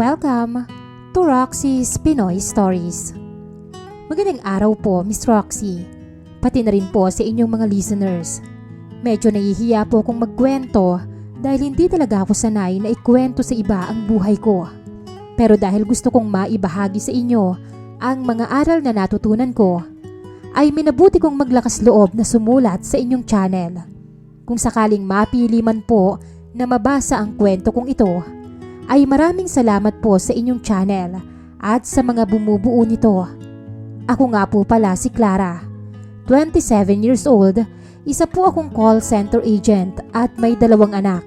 Welcome to Roxy's Pinoy Stories. Magandang araw po, Miss Roxy. Pati na rin po sa inyong mga listeners. Medyo nahihiya po akong magkwento dahil hindi talaga ako sanay na ikwento sa iba ang buhay ko. Pero dahil gusto kong maibahagi sa inyo ang mga aral na natutunan ko, ay minabuti kong maglakas loob na sumulat sa inyong channel. Kung sakaling mapili man po na mabasa ang kwento kong ito, ay maraming salamat po sa inyong channel at sa mga bumubuo nito. Ako nga po pala si Clara, 27 years old, isa po akong call center agent at may 2 anak.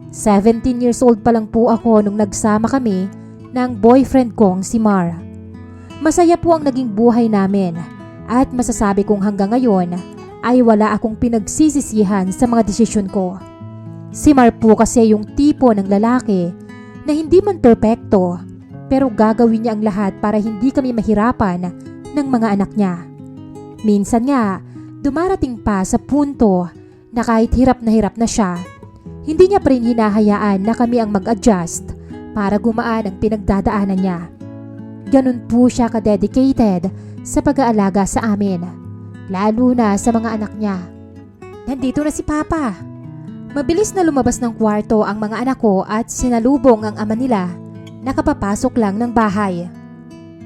17 years old pa lang po ako nung nagsama kami ng boyfriend kong si Mar. Masaya po ang naging buhay namin at masasabi kong hanggang ngayon ay wala akong pinagsisisihan sa mga desisyon ko. Si Mar po kasi yung tipo ng lalaki na hindi man perpekto pero gagawin niya ang lahat para hindi kami mahirapan ng mga anak niya. Minsan nga, dumarating pa sa punto na kahit hirap na siya, hindi niya pa rin hinahayaan na kami ang mag-adjust para gumaan ang pinagdadaanan niya. Ganun po siya ka-dedicated sa pag-aalaga sa amin, lalo na sa mga anak niya. Nandito na si Papa. Mabilis na lumabas ng kwarto ang mga anak ko at sinalubong ang ama nila na kapapasok lang ng bahay.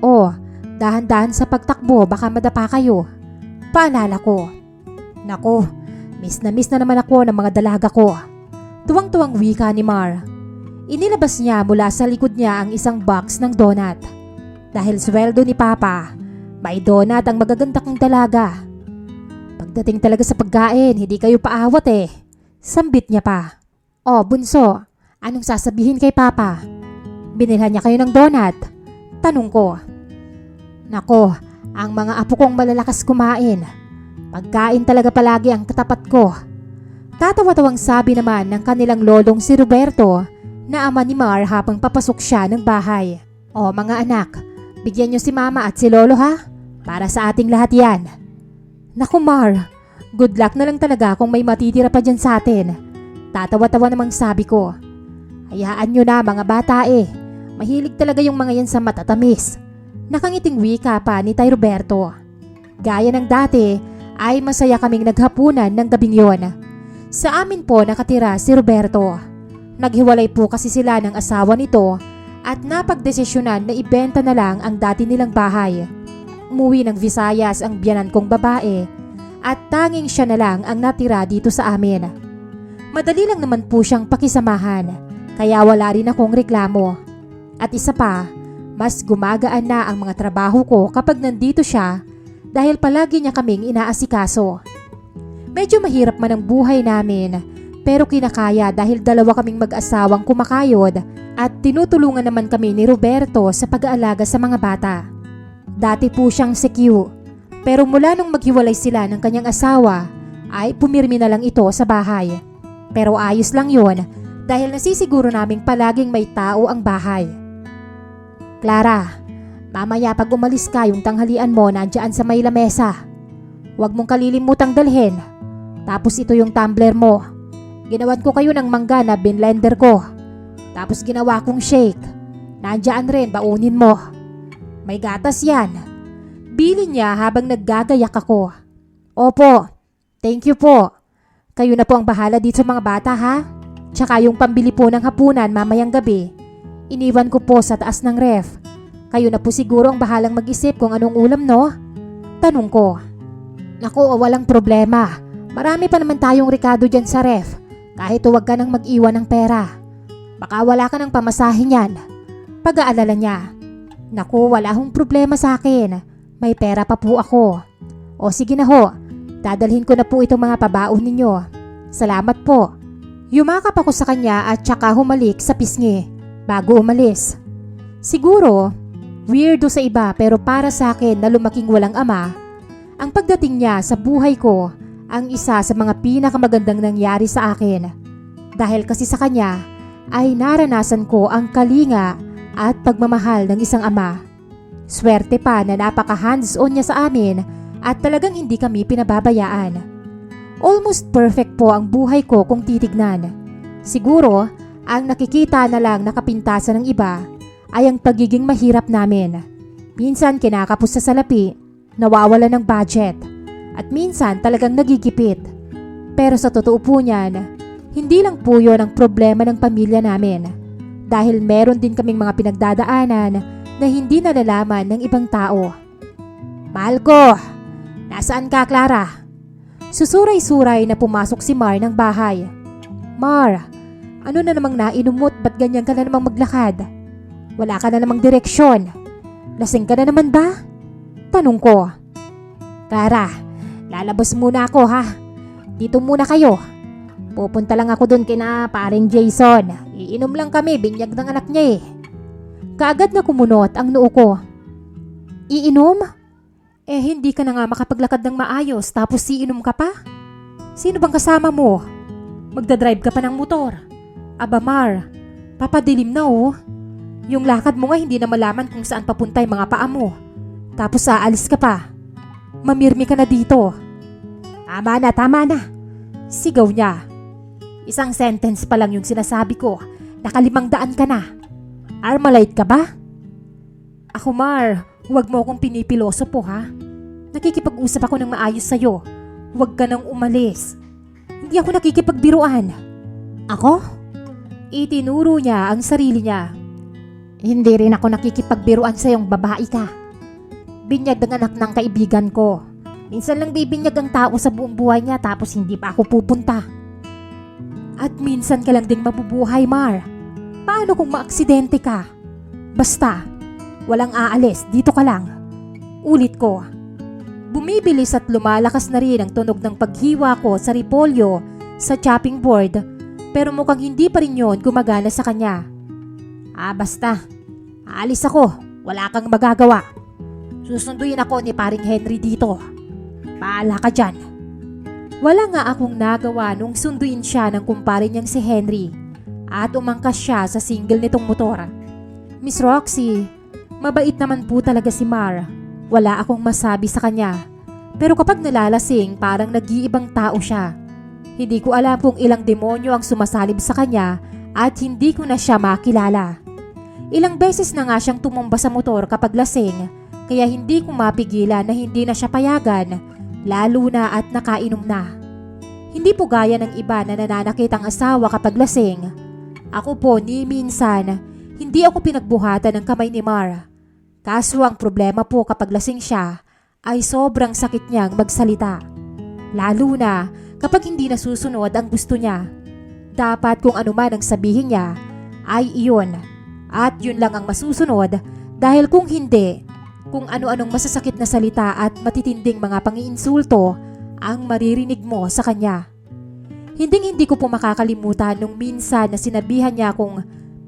"Oh, dahan-dahan sa pagtakbo, baka madapa kayo," paalala ko. Naku, miss na naman ako ng mga dalaga ko. Tuwang-tuwang wika ni Mar. Inilabas niya mula sa likod niya ang isang box ng donut. Dahil sweldo ni Papa, may donut ang magaganda kong dalaga. Pagdating talaga sa pagkain, hindi kayo paawat eh. Sambit niya pa. "Oh, bunso, anong sasabihin kay Papa? Binilhan niya kayo ng donut?" Tanong ko. Nako, ang mga apo kong malalakas kumain. Pagkain talaga palagi ang katapat ko. Tatawa-tawang sabi naman ng kanilang lolong si Roberto na ama ni Mar habang papasok siya ng bahay. "Oh, mga anak, bigyan niyo si Mama at si Lolo ha? Para sa ating lahat yan." Naku Mar, good luck na lang talaga kung may matitira pa dyan sa atin. Tatawa-tawa namang sabi ko. "Hayaan nyo na mga bata eh. Mahilig talaga yung mga yan sa matatamis." Nakangiting wika pa ni Tay Roberto. Gaya ng dati ay masaya kaming naghapunan ng gabing yon. Sa amin po nakatira si Roberto. Naghiwalay po kasi sila ng asawa nito at napagdesisyonan na ibenta na lang ang dati nilang bahay. Umuwi ng Visayas ang biyanan kong babae at tanging siya na lang ang natira dito sa amin. Madali lang naman po siyang pakisamahan, kaya wala rin akong reklamo. At isa pa, mas gumagaan na ang mga trabaho ko kapag nandito siya dahil palagi niya kaming inaasikaso. Medyo mahirap man ang buhay namin, pero kinakaya dahil 2 kaming mag-asawang kumakayod at tinutulungan naman kami ni Roberto sa pag-aalaga sa mga bata. Dati po siyang secure. Pero mula nung maghiwalay sila ng kanyang asawa, ay pumirmi na lang ito sa bahay. Pero ayos lang yon dahil nasisiguro naming palaging may tao ang bahay. "Clara, mamaya pag umalis ka yung tanghalian mo nandiyan sa may lamesa. Huwag mong kalilimutang dalhin. Tapos ito yung tumbler mo. Ginawan ko kayo ng mangga na binlender ko. Tapos ginawa kong shake. Nandiyan rin, baunin mo. May gatas yan." Bili niya habang naggagayak ako. "Opo, thank you po. Kayo na po ang bahala dito sa mga bata ha? Tsaka yung pambili po ng hapunan mamayang gabi, iniwan ko po sa taas ng ref. Kayo na po siguro ang bahalang mag-isip kung anong ulam no?" Tanong ko. "Naku, walang problema. Marami pa naman tayong rekado dyan sa ref. Kahit huwag ka nang mag-iwan ng pera. Baka wala ka ng pamasahin yan." Pag-aalala niya. "Naku, wala hong problema sa akin. May pera pa po ako. O sige na ho, dadalhin ko na po itong mga pabaon ninyo. Salamat po." Yumakap ako sa kanya at tsaka humalik sa pisngi bago umalis. Siguro, weirdo sa iba pero para sa akin na lumaking walang ama, ang pagdating niya sa buhay ko ang isa sa mga pinakamagandang nangyari sa akin. Dahil kasi sa kanya ay naranasan ko ang kalinga at pagmamahal ng isang ama. Swerte pa na napaka-hands-on niya sa amin at talagang hindi kami pinababayaan. Almost perfect po ang buhay ko kung titignan. Siguro, ang nakikita na lang nakapintasan ng iba ay ang pagiging mahirap namin. Minsan kinakapos sa salapi, nawawala ng budget, at minsan talagang nagigipit. Pero sa totoo po niyan, hindi lang po yun ang problema ng pamilya namin. Dahil meron din kaming mga pinagdadaanan na hindi nalalaman ng ibang tao. Mahal ko, nasaan ka, Clara? Susuray-suray na pumasok si Mar ng bahay. Mar, ano na namang nainom mo't ba't ganyan ka na namang maglakad? Wala ka na namang direksyon. Lasing ka na naman ba? Tanong ko. Clara, lalabas muna ako ha. Dito muna kayo. Pupunta lang ako dun kina paring Jason. Iinom lang kami, binyag ng anak niya eh. Kaagad na kumunot ang noo ko. Iinom? Eh hindi ka na nga makapaglakad ng maayos tapos iinom ka pa? Sino bang kasama mo? Magdadrive ka pa ng motor. Aba Mar, papadilim na oh. Yung lakad mo nga hindi na malaman kung saan papunta yung mga paa mo. Tapos aalis ka pa. Mamirmi ka na dito. Tama na. Sigaw niya. Isang sentence pa lang yung sinasabi ko. 500 ka na. Armalite ka ba? Ako Mar, huwag mo akong pinipiloso po ha. Nakikipag-usap ako ng maayos sa'yo. Huwag ka nang umalis. Hindi ako nakikipagbiruan. Ako? Itinuro niya ang sarili niya. Hindi rin ako nakikipagbiruan sa iyong babae ka. Binyag ng anak ng kaibigan ko. Minsan lang bibinyag ang tao sa buong buhay niya tapos hindi pa ako pupunta. At minsan ka lang ding mabubuhay, Mar. Paano kung maaksidente ka? Basta, walang aalis, dito ka lang. Ulit ko. Bumibilis at lumalakas na rin ang tunog ng paghiwa ko sa repolyo sa chopping board pero mukhang hindi pa rin yun gumagana sa kanya. Basta. Aalis ako. Wala kang magagawa. Susunduin ako ni paring Henry dito. Paala ka dyan. Wala nga akong nagawa nung sunduin siya ng kumpare niyang si Henry at umangkas siya sa single nitong motor. Miss Roxy, mabait naman po talaga si Mar. Wala akong masabi sa kanya. Pero kapag nalalasing parang nag-iibang tao siya. Hindi ko alam kung ilang demonyo ang sumasalib sa kanya at hindi ko na siya makilala. Ilang beses na nga siyang tumumba sa motor kapag lasing, kaya hindi ko mapigilan na hindi na siya payagan, lalo na at nakainom na. Hindi po gaya ng iba na nananakit ang asawa kapag lasing. Ako po ni minsan, hindi ako pinagbuhatan ng kamay ni Mar. Kaso ang problema po kapag lasing siya, ay sobrang sakit niyang magsalita. Lalo na kapag hindi nasusunod ang gusto niya. Dapat kung ano man ang sabihin niya, ay iyon. At yun lang ang masusunod dahil kung hindi, kung ano-anong masasakit na salita at matitinding mga pangiinsulto ang maririnig mo sa kanya. Hindi ko po makakalimutan nung minsan na sinabihan niya kung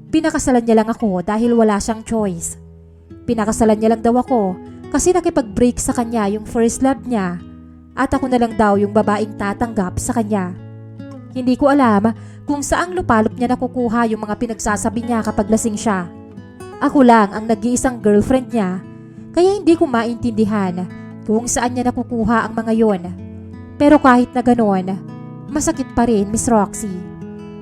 pinakasalan niya lang ako dahil wala siyang choice. Pinakasalan niya lang daw ako kasi nakipag-break sa kanya yung first love niya at ako na lang daw yung babaeng tatanggap sa kanya. Hindi ko alam kung saang lupalop niya nakukuha yung mga pinagsasabi niya kapag lasing siya. Ako lang ang nag-iisang girlfriend niya, kaya hindi ko maintindihan kung saan niya nakukuha ang mga yon. Pero kahit na ganoon, masakit pa rin, Miss Roxy.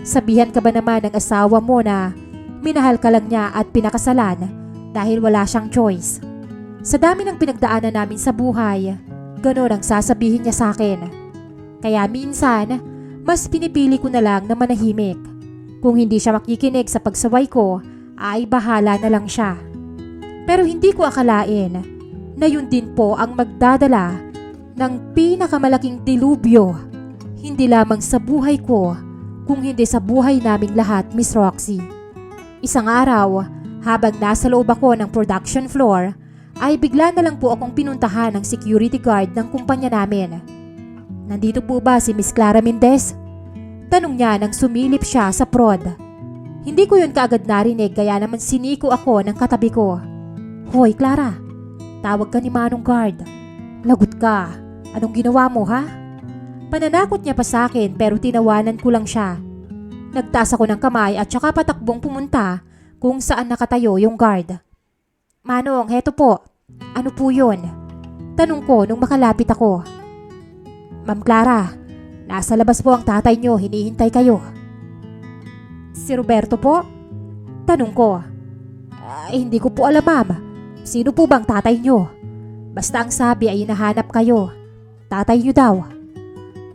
Sabihan ka ba naman ng asawa mo na minahal ka lang niya at pinakasalan dahil wala siyang choice? Sa dami ng pinagdaanan namin sa buhay, ganoon ang sasabihin niya sa akin. Kaya minsan, mas pinipili ko na lang na manahimik. Kung hindi siya makikinig sa pagsaway ko, ay bahala na lang siya. Pero hindi ko akalain na yun din po ang magdadala ng pinakamalaking dilubyo. Hindi lamang sa buhay ko, kung hindi sa buhay naming lahat, Miss Roxy. Isang araw, habang nasa loob ako ng production floor, ay bigla na lang po akong pinuntahan ng security guard ng kumpanya namin. Nandito po ba si Miss Clara Mendez? Tanong niya nang sumilip siya sa prod. Hindi ko yun kaagad narinig kaya naman siniko ako ng katabi ko. Hoy Clara, tawag ka ni Manong Guard. Lagot ka. Anong ginawa mo ha? Pananakot niya pa sa akin pero tinawanan ko lang siya. Nagtaas ako ng kamay at saka patakbong pumunta kung saan nakatayo yung guard. Manong, heto po. Ano po yun? Tanong ko nung makalapit ako. Ma'am Clara, nasa labas po ang tatay niyo, hinihintay kayo. Si Roberto po? Tanong ko. Hindi ko po alam, ma'am. Sino po bang tatay nyo? Basta ang sabi ay hinahanap kayo. Tatay nyo daw.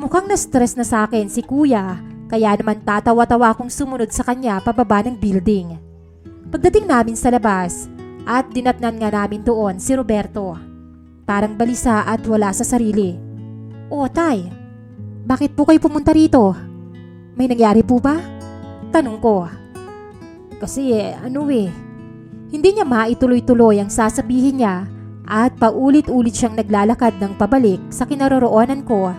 Mukhang na-stress na sa akin si kuya, kaya naman tatawa-tawa akong sumunod sa kanya pababa ng building. Pagdating namin sa labas, at dinatnan nga namin doon si Roberto. Parang balisa at wala sa sarili. "O, tay, bakit po kayo pumunta rito? May nangyari po ba?" Tanong ko. Kasi hindi niya maituloy-tuloy ang sasabihin niya at paulit-ulit siyang naglalakad ng pabalik sa kinaroroonan ko,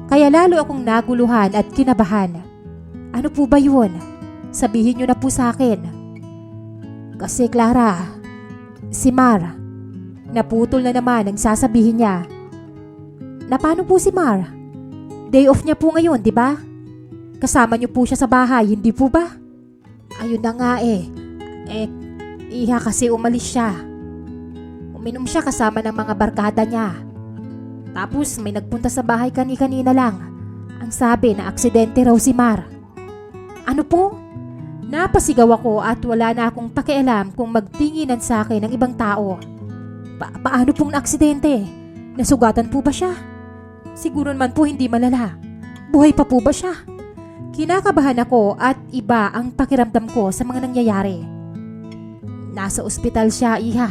kaya lalo akong naguluhan at kinabahan. "Ano po ba yun? Sabihin niyo na po sa akin." "Kasi Clara, si Mar." Naputol na naman ang sasabihin niya. "Na paano po si Mar? Day off niya po ngayon, di ba? Kasama niyo po siya sa bahay, hindi po ba?" "Ayun na nga iha kasi umalis siya. Uminom siya kasama ng mga barkada niya. Tapos may nagpunta sa bahay kani-kanina lang. Ang sabi na aksidente raw si Mar." "Ano po?" Napasigaw ako at wala na akong pakialam kung magtinginan sa akin ng ibang tao. Paano pong naaksidente? Nasugatan po ba siya? Siguro naman po hindi malala. Buhay pa po ba siya? Kinakabahan ako at iba ang pakiramdam ko sa mga nangyayari. "Nasa ospital siya, iha.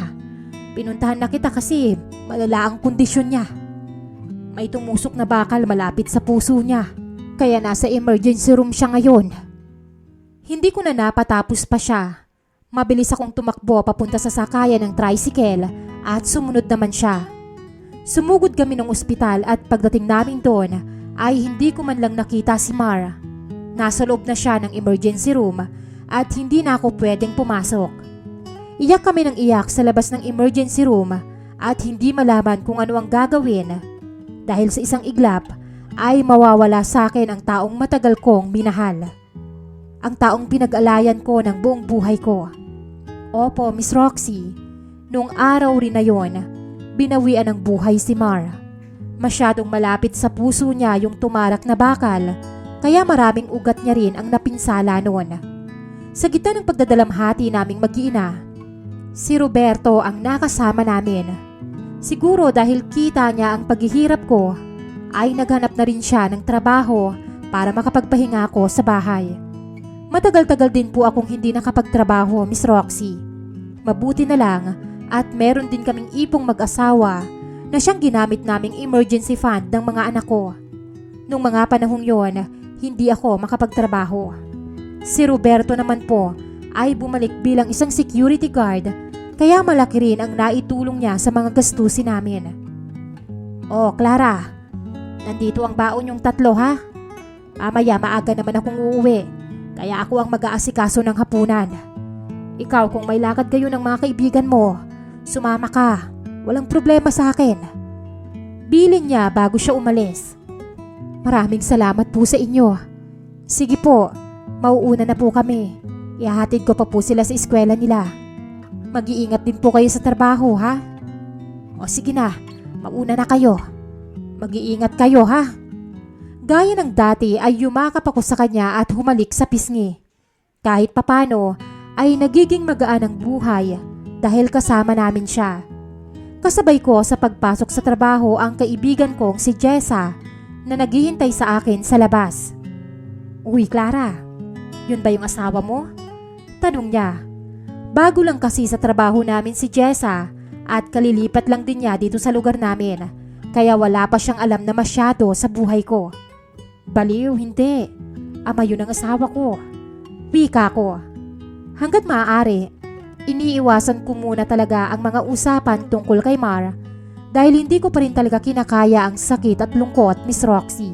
Pinuntahan na kita kasi malala ang kondisyon niya. May tumusok na bakal malapit sa puso niya. Kaya nasa emergency room siya ngayon." Hindi ko na napatapos pa siya. Mabilis akong tumakbo papunta sa sakayan ng tricycle at sumunod naman siya. Sumugod kami ng ospital at pagdating namin doon ay hindi ko man lang nakita si Mar. Nasa loob na siya ng emergency room at hindi na ako pwedeng pumasok. Iyak kami ng iyak sa labas ng emergency room at hindi malaman kung ano ang gagawin. Dahil sa isang iglap ay mawawala sa akin ang taong matagal kong minahal. Ang taong pinag-alayan ko ng buong buhay ko. Opo, Miss Roxy, noong araw rin na yon, binawian ng buhay si Mar. Masyadong malapit sa puso niya yung tumarak na bakal, kaya maraming ugat niya rin ang napinsala noon. Sa gitna ng pagdadalamhati naming mag-iina, si Roberto ang nakasama namin. Siguro dahil kita niya ang paghihirap ko, ay naghanap na rin siya ng trabaho para makapagpahinga ako sa bahay. Matagal-tagal din po akong hindi nakapagtrabaho, Miss Roxy. Mabuti na lang at meron din kaming ipong mag-asawa na siyang ginamit naming emergency fund ng mga anak ko. Nung mga panahong yon, hindi ako makapagtrabaho. Si Roberto naman po ay bumalik bilang isang security guard, kaya malaki rin ang naitulong niya sa mga gastusin namin. "Oh, Clara, nandito ang baon yung 3 ha. Mamaya maaga naman akong uuwi. Kaya ako ang mag-aasikaso ng hapunan. Ikaw kung may lakad kayo ng mga kaibigan mo, sumama ka. Walang problema sa akin." Bilin niya bago siya umalis. "Maraming salamat po sa inyo. Sige po, mauuna na po kami. Ihahatid ko pa po sila sa eskwela nila. Mag-iingat din po kayo sa trabaho, ha?" "O sige na, mauna na kayo. Mag-iingat kayo, ha?" Gaya ng dati ay yumakap ako sa kanya at humalik sa pisngi. Kahit papano ay nagiging magaan ang buhay dahil kasama namin siya. Kasabay ko sa pagpasok sa trabaho ang kaibigan kong si Jessa na naghihintay sa akin sa labas. "Uy, Clara, yun ba yung asawa mo?" Tanong niya. Bago lang kasi sa trabaho namin si Jessa at kalilipat lang din niya dito sa lugar namin, kaya wala pa siyang alam na masyado sa buhay ko. "Baliw, hindi. Ama yun ang asawa ko." Wika ko. Hanggat maaari, iniiwasan ko muna talaga ang mga usapan tungkol kay Mar dahil hindi ko pa rin talaga kinakaya ang sakit at lungkot, Miss Roxy.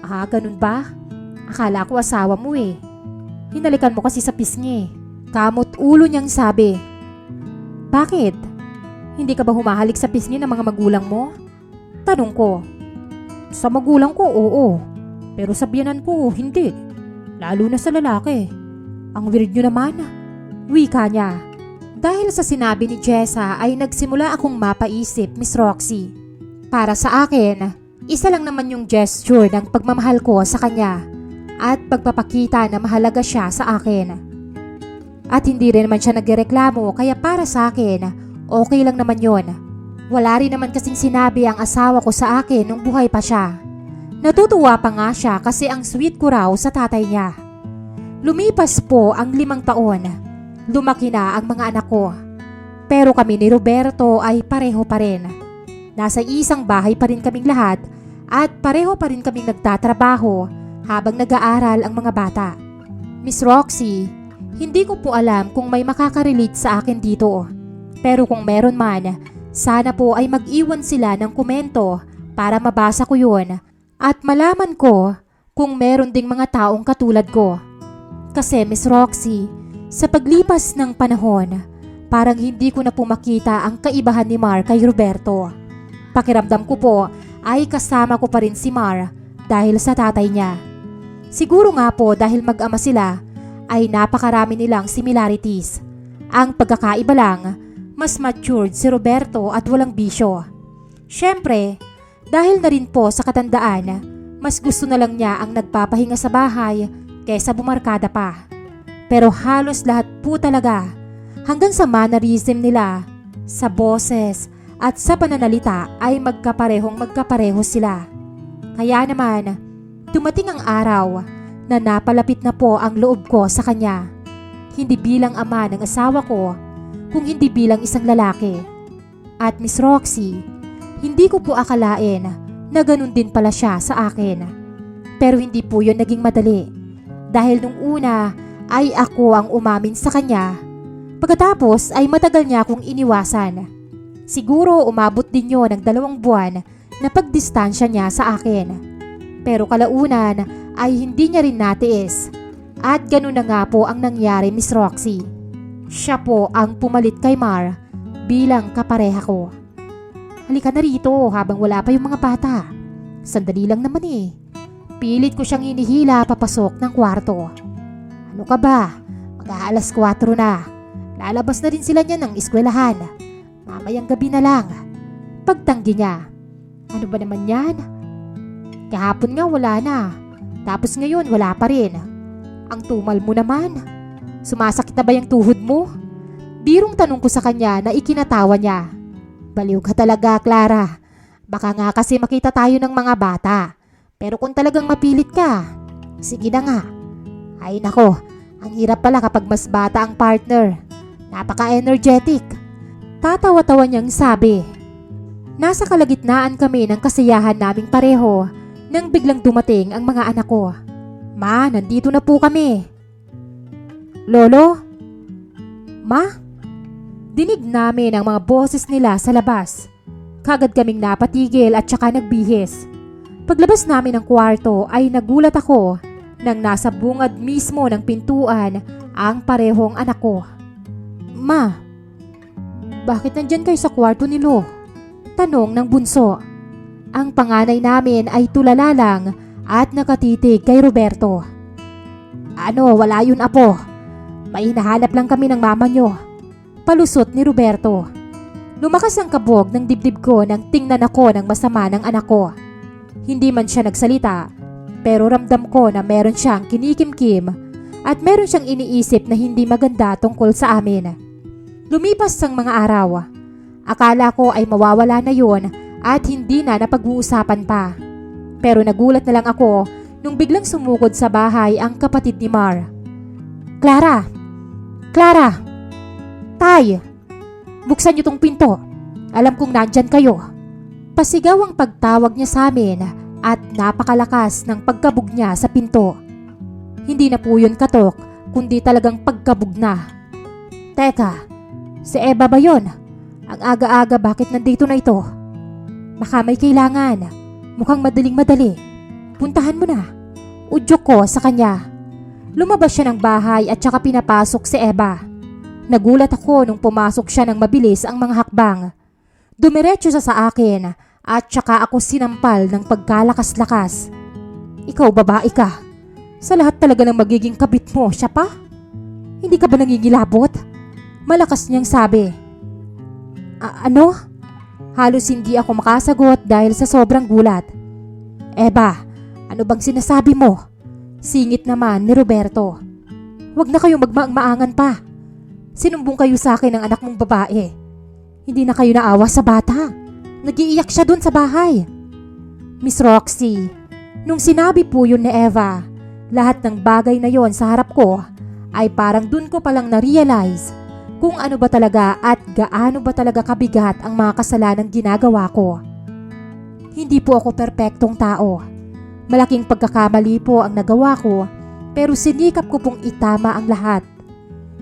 "Ah, ganun ba? Akala ko asawa mo eh. Hinalikan mo kasi sa pisngi." Kamot ulo niyang sabi. "Bakit? Hindi ka ba humahalik sa pisngi ng mga magulang mo?" Tanong ko. "Sa magulang ko, oo. Pero sa biyenan ko, hindi. Lalo na sa lalaki. Ang weird nyo naman." Wika niya. Dahil sa sinabi ni Jessa ay nagsimula akong mapaisip, Miss Roxy. Para sa akin, isa lang naman yung gesture ng pagmamahal ko sa kanya at pagpapakita na mahalaga siya sa akin. At hindi rin naman siya nagreklamo kaya para sa akin, okay lang naman yon. Wala rin naman kasing sinabi ang asawa ko sa akin nung buhay pa siya. Natutuwa pa nga siya kasi ang sweet ko raw sa tatay niya. Lumipas po ang 5 taon. Lumaki na ang mga anak ko. Pero kami ni Roberto ay pareho pa rin. Nasa isang bahay pa rin kaming lahat at pareho pa rin kaming nagtatrabaho habang nag-aaral ang mga bata. Miss Roxy, hindi ko po alam kung may makaka-relate sa akin dito. Pero kung meron man, sana po ay mag-iwan sila ng komento para mabasa ko yun at malaman ko kung meron ding mga taong katulad ko. Kasi Miss Roxy, sa paglipas ng panahon, parang hindi ko na po makita ang kaibahan ni Mar kay Roberto. Pakiramdam ko po ay kasama ko pa rin si Mar dahil sa tatay niya. Siguro nga po dahil mag-ama sila ay napakarami nilang similarities. Ang pagkakaiba lang, mas matured si Roberto at walang bisyo. Siyempre, dahil na rin po sa katandaan, mas gusto na lang niya ang nagpapahinga sa bahay kaysa bumarkada pa. Pero halos lahat po talaga, hanggang sa mannerism nila, sa boses at sa pananalita ay magkapareho sila. Kaya naman, dumating ang araw na napalapit na po ang loob ko sa kanya. Hindi bilang ama ng asawa ko, kung hindi bilang isang lalaki. At Miss Roxy, hindi ko po akalain na ganun din pala siya sa akin. Pero hindi po yun naging madali. Dahil nung una ay ako ang umamin sa kanya. Pagkatapos ay matagal niya akong iniwasan. Siguro umabot din yun ng 2 buwan na pagdistansya niya sa akin. Pero kalaunan ay hindi niya rin natiis. At ganun na nga po ang nangyari, Miss Roxy. Siya po ang pumalit kay Mar bilang kapareha ko. Halika na rito habang wala pa yung mga bata. Sandali lang naman eh. Pilit ko siyang hinihila papasok ng kwarto. Ano ka ba? Mag-aalas 4 na. Lalabas na rin sila niya ng eskwelahan. Mamayang gabi na lang. Pagtanggi niya. Ano ba naman yan? Kahapon nga wala na. Tapos ngayon wala pa rin. Ang tumal mo naman. Sumasakit na ba yung tuhod mo? Birong tanong ko sa kanya na ikinatawa niya. Baliw ka talaga, Clara. Baka nga kasi makita tayo ng mga bata. Pero kung talagang mapilit ka, sige na nga. Ay nako, ang hirap pala kapag mas bata ang partner. Napaka-energetic. Tatawa-tawa niyang sabi. Nasa kalagitnaan kami ng kasiyahan naming pareho nang biglang dumating ang mga anak ko. Ma, nandito na po kami. Lolo? Ma? Dinig namin ang mga boses nila sa labas. Kagad kaming napatigil at saka nagbihis. Paglabas namin ng kwarto ay nagulat ako nang nasa bungad mismo ng pintuan ang parehong anak ko. Ma, bakit nandyan kayo sa kwarto ni Lo? Tanong ng bunso. Ang panganay namin ay tulala lang at nakatitig kay Roberto. Ano, wala yun apo. May hinahanap lang kami ng mama nyo. Palusot ni Roberto. Lumakas ang kabog ng dibdib ko nang tingnan ako ng masama ng anak ko. Hindi man siya nagsalita, pero ramdam ko na meron siyang kinikimkim at meron siyang iniisip na hindi maganda tungkol sa amin. Lumipas ang mga araw. Akala ko ay mawawala na yun at hindi na napag-uusapan pa. Pero nagulat na lang ako nung biglang sumukod sa bahay ang kapatid ni Mar. Clara! Clara! Tay! Buksan niyo tong pinto. Alam kong nandyan kayo. Pasigaw ang pagtawag niya sa amin at napakalakas ng pagkabog niya sa pinto. Hindi na po yun katok, kundi talagang pagkabog na. Teka, si Eva ba yun? Ang aga-aga bakit nandito na ito? Baka may kailangan. Mukhang madaling-madali. Puntahan mo na. Udyok ko sa kanya. Lumabas siya ng bahay at saka pinapasok si Eva. Nagulat ako nung pumasok siya ng mabilis ang mga hakbang. Dumiretso siya sa akin at saka ako sinampal ng pagkalakas-lakas. Ikaw babae ka. Sa lahat talaga ng magiging kabit mo, siya pa? Hindi ka ba nangingilabot? Malakas niyang sabi. Ano? Halos hindi ako makasagot dahil sa sobrang gulat. Eva, ano bang sinasabi mo? Singit naman ni Roberto. Huwag na kayong magmaang-maangan pa. Sinumbong kayo sa akin ng anak mong babae. Hindi na kayo naawa sa bata. Nagiiyak siya dun sa bahay. Miss Roxy, nung sinabi po yun ni Eva, lahat ng bagay na yon sa harap ko ay parang dun ko palang na-realize kung ano ba talaga at gaano ba talaga kabigat ang mga kasalanang ginagawa ko. Hindi po ako perpektong tao. Malaking pagkakamali po ang nagawa ko, pero sinikap ko pong itama ang lahat.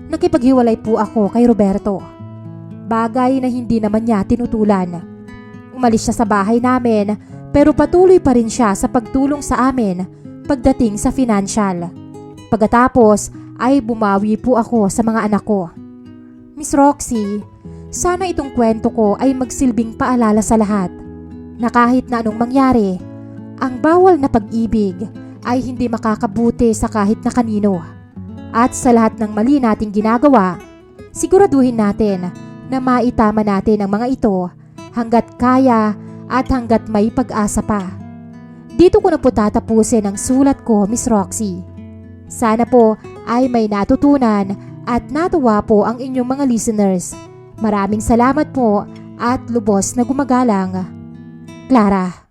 Nakipaghiwalay po ako kay Roberto. Bagay na hindi naman niya tinutulan. Umalis siya sa bahay namin, pero patuloy pa rin siya sa pagtulong sa amin pagdating sa financial. Pagkatapos ay bumawi po ako sa mga anak ko. Miss Roxy, sana itong kwento ko ay magsilbing paalala sa lahat na kahit na anong mangyari, ang bawal na pag-ibig ay hindi makakabuti sa kahit na kanino. At sa lahat ng mali nating ginagawa, siguraduhin natin na maitama natin ang mga ito hanggat kaya at hanggat may pag-asa pa. Dito ko na po tatapusin ang sulat ko, Miss Roxy. Sana po ay may natutunan at natuwa po ang inyong mga listeners. Maraming salamat po at lubos na gumagalang. Clara.